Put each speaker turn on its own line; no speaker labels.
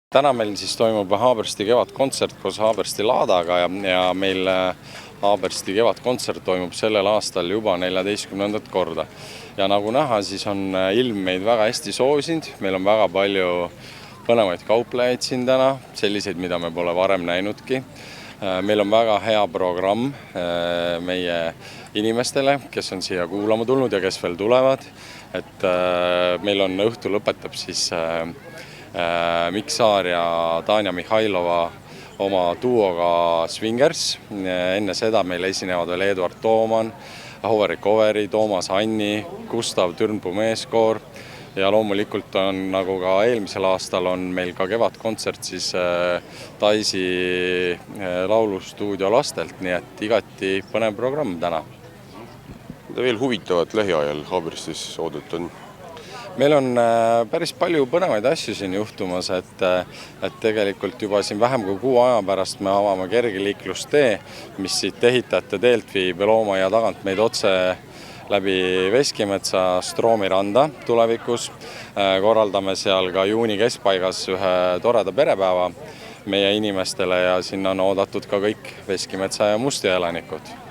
Täna meil siis toimub Haabersti kevadkontsert koos Haabersti Laadaga ja meil Haabersti kevadkontsert toimub sellel aastal juba 14. korda. Ja nagu näha, siis on ilm meid väga hästi soosinud. Meil on väga palju põnevaid kauplejaid siin täna, selliseid, mida me pole varem näinudki. Meil on väga hea programm meie inimestele, kes on siia kuulama tulnud ja kes veel tulevad. Meil on õhtu lõpetab siis Mikk Saar ja Tanja Mihhailova oma duoga Swingers. Enne seda meil esinevad veel Eduard Tooman, Hovari Koveri, Toomas Anni, Gustav Türnpuu meeskoor ja loomulikult on nagu ka eelmisel aastal on meil ka kevadkontsert siis Daisy laulustuudio lastelt, nii et igati põnev programm täna.
Mida veel huvitavat lähiajal Haaberstis oodata on?
Meil on päris palju põnevaid asju siin juhtumas, et tegelikult juba siin vähem kui kuu aja pärast me avame kergeliiklustee, mis siit ehitajate teelt viib Loomaia tagant meid otse läbi Veskimetsa Stroomi randa tulevikus. Korraldame seal ka juuni keskpaigas ühe toreda perepäeva meie inimestele ja sinna on oodatud ka kõik Veskimetsa ja Mustia elanikud.